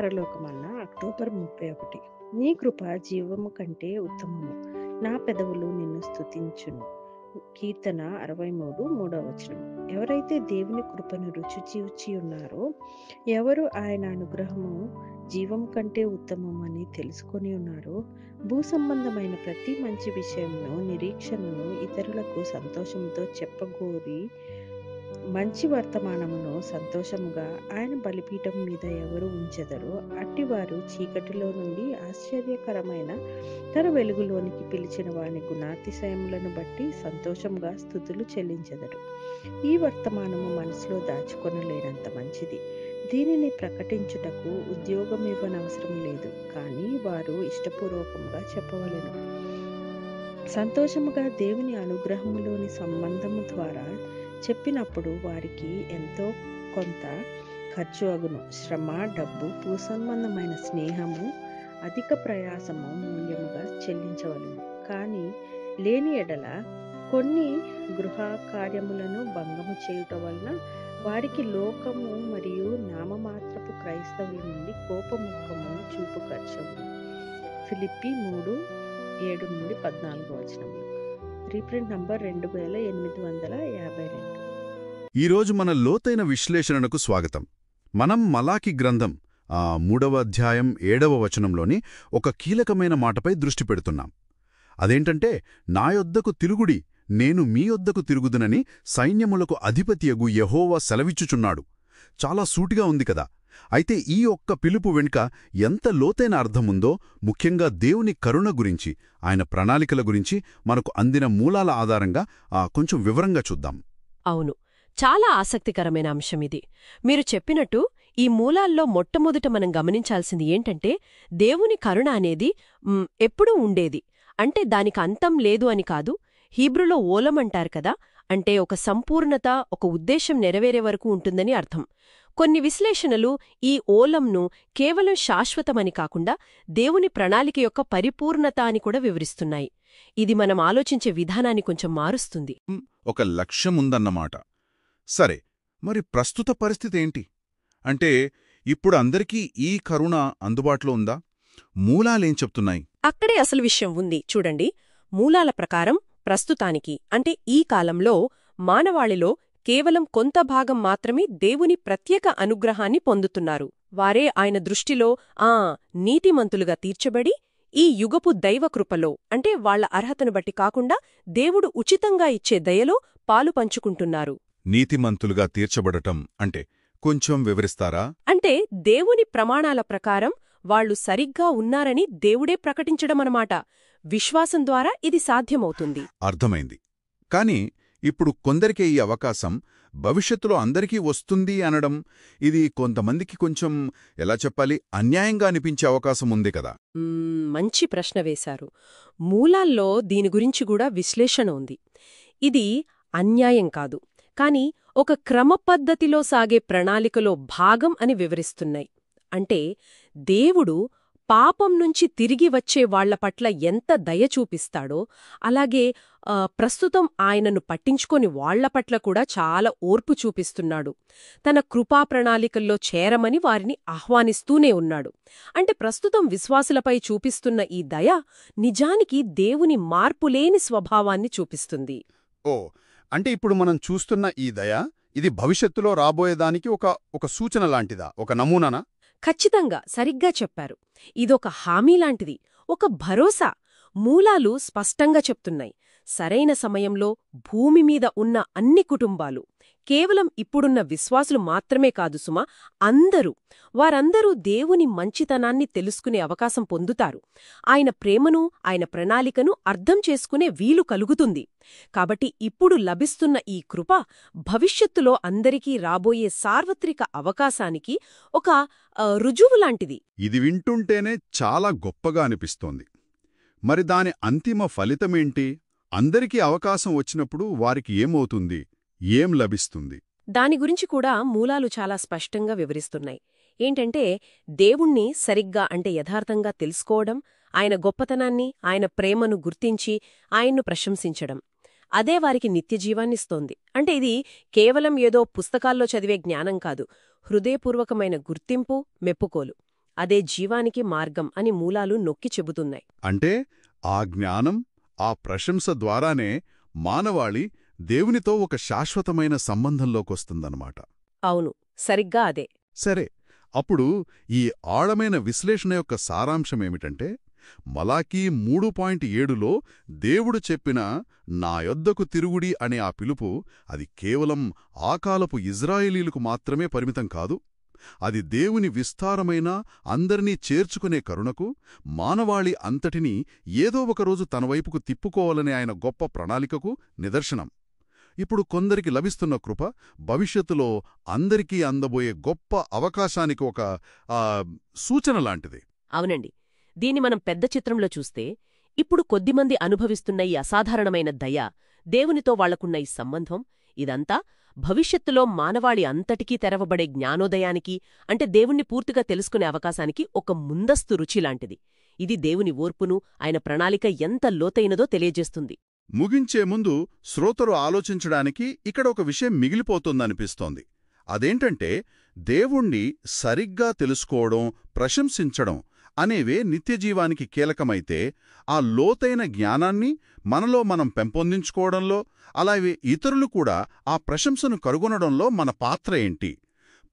పరలోకమన్న October 31. నీ కృప జీవము కంటే ఉత్తమము, నా పెదవులు నిన్ను స్తుతించును. కీర్తన 63:3. ఎవరైతే దేవుని కృపను రుచి చూచి ఉన్నారో, ఎవరు ఆయన అనుగ్రహము జీవం కంటే ఉత్తమమని తెలుసుకొని ఉన్నారో, భూ సంబంధమైన ప్రతి మంచి విషయంను నిరీక్షణను ఇతరులకు సంతోషంతో చెప్పగోరి మంచి వర్తమానమును సంతోషముగా ఆయన బలిపీఠం మీద ఎవరు ఉంచెదరో అట్టివారు చీకటిలో నుండి ఆశ్చర్యకరమైన తన వెలుగులోనికి పిలిచిన వాని గుణాతిశయములను బట్టి సంతోషంగా స్తుతులు చెల్లించెదరు. ఈ వర్తమానము మనసులో దాచుకొనలేనంత మంచిది. దీనిని ప్రకటించుటకు ఉద్యోగం ఇవ్వనవసరం లేదు, కానీ వారు ఇష్టపూర్వకంగా చెప్పవలెను. సంతోషముగా దేవుని అనుగ్రహములోని సంబంధము ద్వారా చెప్పినప్పుడు వారికి ఎంతో కొంత ఖర్చు అగును. శ్రమ, డబ్బు, భూసంబంధమైన స్నేహము, అధిక ప్రయాసము మూల్యముగా చెల్లించవలెను. కానీ లేని ఎడల కొన్ని గృహ కార్యములను భంగము చేయుట వలన వారికి లోకము మరియు నామమాత్రపు క్రైస్తవుల నుండి కోపముఖము చూపు ఖర్చము. ఫిలిప్పి 3:7-14. Reprint number 2852. ఈరోజు మన లోతైన విశ్లేషణకు స్వాగతం. మనం మలాకి గ్రంథం 3వ అధ్యాయం 7వ వచనంలోని ఒక కీలకమైన మాటపై దృష్టి పెడుతున్నాం. అదేంటంటే, నా యొద్దకు తిరుగుడి, నేను మీ యొద్దకు తిరుగుదునని సైన్యములకు అధిపతియగు యెహోవా సెలవిచ్చుచున్నాడు. చాలా సూటిగా ఉంది కదా. అయితే ఈ ఒక్క పిలుపు వెనుక ఎంత లోతైన అర్థముందో, ముఖ్యంగా దేవుని కరుణ గురించి, ఆయన ప్రణాళికల గురించి మనకు అందిన మూలాల ఆధారంగా కొంచెం వివరంగా చూద్దాం. అవును, చాలా ఆసక్తికరమైన అంశమిది. మీరు చెప్పినట్టు ఈ మూలాల్లో మొట్టమొదట మనం గమనించాల్సింది ఏంటంటే, దేవుని కరుణ అనేది ఎప్పుడూ ఉండేది. అంటే దానికి అంతం లేదు అని కాదు. హీబ్రూలో ఓలం అంటారు కదా, అంటే ఒక సంపూర్ణత, ఒక ఉద్దేశం నెరవేరే వరకు ఉంటుందని అర్థం. కొన్ని విశ్లేషణలు ఈ ఓలంను కేవలం శాశ్వతమని కాకుండా దేవుని ప్రణాళిక యొక్క పరిపూర్ణత అని కూడా వివరిస్తున్నాయి. ఇది మనం ఆలోచించే విధానాన్ని కొంచెం మారుస్తుంది. ఒక లక్ష్యముందన్నమాట. సరే, మరి ప్రస్తుత పరిస్థితి ఏంటి? అంటే ఇప్పుడు అందరికీ ఈ కరుణ అందుబాటులో ఉందా? మూలాలేం చెప్తున్నాయి? అక్కడే అసలు విషయం ఉంది చూడండి. మూలాల ప్రకారం ప్రస్తుతానికి, అంటే ఈ కాలంలో మానవాళిలో కేవలం కొంత భాగం మాత్రమే దేవుని ప్రత్యేక అనుగ్రహాన్ని పొందుతున్నారు. వారే ఆయన దృష్టిలో నీతిమంతులుగా తీర్చబడి ఈ యుగపు దైవకృపలో, అంటే వాళ్ల అర్హతను బట్టి కాకుండా దేవుడు ఉచితంగా ఇచ్చే దయలో పాలు పంచుకుంటున్నారు. నీతిమంతులుగా తీర్చబడటం అంటే కొంచెం వివరిస్తారా? అంటే దేవుని ప్రమాణాల ప్రకారం వాళ్లు సరిగ్గా ఉన్నారని దేవుడే ప్రకటించడమన్నమాట. విశ్వాసం ద్వారా ఇది సాధ్యమవుతుంది. అర్థమైంది. కాని ఇప్పుడు కొందరికే ఈ అవకాశం భవిష్యత్తులో అందరికీ వస్తుంది అనడం, ఇది కొంతమందికి కొంచెం ఎలా చెప్పాలి, అన్యాయంగా అనిపించే అవకాశం ఉంది కదా. మంచి ప్రశ్న వేశారు. మూలాల్లో దీని గురించి కూడా విశ్లేషణ ఉంది. ఇది అన్యాయం కాదు, కాని ఒక క్రమపద్ధతిలో సాగే ప్రణాళికలో భాగం అని వివరిస్తున్నాయి. అంటే దేవుడు పాపం నుంచి తిరిగి వచ్చే వాళ్ల పట్ల ఎంత దయ చూపిస్తాడో, అలాగే ప్రస్తుతం ఆయనను పట్టించుకొని వాళ్ల పట్ల కూడా చాలా ఓర్పు చూపిస్తున్నాడు. తన కృపా ప్రణాళికల్లో చేరమని వారిని ఆహ్వానిస్తూనే ఉన్నాడు. అంటే ప్రస్తుతం విశ్వాసులపై చూపిస్తున్న ఈ దయ నిజానికి దేవుని మార్పులేని స్వభావాన్ని చూపిస్తుంది. అంటే ఇప్పుడు మనం చూస్తున్న ఈ దయ, ఇది భవిష్యత్తులో రాబోయేదానికి ఒక సూచన లాంటిదా, ఒక నమూనానా? ఖచ్చితంగా, సరిగ్గా చెప్పారు. ఇదొక హామీ లాంటిది, ఒక భరోసా. మూలాలు స్పష్టంగా చెప్తున్నాయి, సరైన సమయంలో భూమి మీద ఉన్న అన్ని కుటుంబాలు, కేవలం ఇప్పుడున్న విశ్వాసులు మాత్రమే కాదు సుమా, వారందరూ దేవుని మంచితనాన్ని తెలుసుకునే అవకాశం పొందుతారు. ఆయన ప్రేమను, ఆయన ప్రణాళికను అర్థం చేసుకునే వీలు కలుగుతుంది. కాబట్టి ఇప్పుడు లభిస్తున్న ఈ కృప భవిష్యత్తులో అందరికీ రాబోయే సార్వత్రిక అవకాశానికి ఒక రుజువులాంటిది. ఇది వింటుంటేనే చాలా గొప్పగా అనిపిస్తోంది. మరి దాని అంతిమ ఫలితమేంటి? అందరికీ అవకాశం వచ్చినప్పుడు వారికి ఏమవుతుంది, ఏం లభిస్తుంది? దాని గురించి కూడా మూలాలు చాలా స్పష్టంగా వివరిస్తున్నాయి. ఏంటంటే, దేవుణ్ణి సరిగ్గా, అంటే యథార్థంగా తెలుసుకోవడం, ఆయన గొప్పతనాన్ని, ఆయన ప్రేమను గుర్తించి ఆయన్ను ప్రశంసించడం, అదే వారికి నిత్యజీవాన్నిస్తోంది. అంటే ఇది కేవలం ఏదో పుస్తకాల్లో చదివే జ్ఞానం కాదు, హృదయపూర్వకమైన గుర్తింపు, మెప్పుకోలు. అదే జీవానికి మార్గం అని మూలాలు నొక్కి చెబుతున్నాయి. అంటే ఆ జ్ఞానం, ఆ ప్రశంస ద్వారానే మానవాళి దేవునితో ఒక శాశ్వతమైన సంబంధంలోకొస్తుందన్నమాట. అవును, సరిగ్గా అదే. సరే, అప్పుడు ఈ ఆళమైన విశ్లేషణ యొక్క సారాంశమేమిటంటే, మలాకీ 3.7లో దేవుడు చెప్పిన నా యొద్దకు తిరుగుడి అనే ఆ పిలుపు అది కేవలం ఆ కాలపు ఇజ్రాయేలీలకు మాత్రమే పరిమితం కాదు. అది దేవుని విస్తారమైన అందరినీ చేర్చుకునే కరుణకు, మానవాళి అంతటినీ ఏదో ఒకరోజు తన వైపుకు తిప్పుకోవాలనే ఆయన గొప్ప ప్రణాళికకు నిదర్శనం. ఇప్పుడు కొందరికి లభిస్తున్న కృప భవిష్యత్తులో అందరికీ అందబోయే గొప్ప అవకాశానికి ఒక సూచన లాంటిది. అవునండి. దీన్ని మనం పెద్ద చిత్రంలో చూస్తే, ఇప్పుడు కొద్దిమంది అనుభవిస్తున్న ఈ అసాధారణమైన దయ, దేవునితో వాళ్లకున్న ఈ సంబంధం, ఇదంతా భవిష్యత్తులో మానవాళి అంతటికీ తెరవబడే జ్ఞానోదయానికి, అంటే దేవుణ్ణి పూర్తిగా తెలుసుకునే అవకాశానికి ఒక ముందస్తు రుచిలాంటిది. ఇది దేవుని ఓర్పును, ఆయన ప్రణాళిక ఎంత లోతైనదో తెలియజేస్తుంది. ముగించే ముందు శ్రోతలు ఆలోచించడానికి ఇక్కడ ఒక విషయం మిగిలిపోతుందనిపిస్తోంది. అదేంటంటే, దేవుణ్ణి సరిగ్గా తెలుసుకోవడం, ప్రశంసించడం అనేవే నిత్యజీవానికి కీలకమైతే, ఆ లోతైన జ్ఞానాన్ని మనలో మనం పెంపొందించుకోవడంలో, అలాగే ఇతరులు కూడా ఆ ప్రశంసను కనుగొనడంలో మన పాత్ర ఏంటి?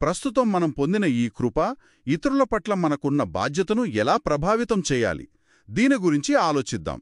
ప్రస్తుతం మనం పొందిన ఈ కృప ఇతరుల పట్ల మనకున్న బాధ్యతను ఎలా ప్రభావితం చేయాలి? దీని గురించి ఆలోచిద్దాం.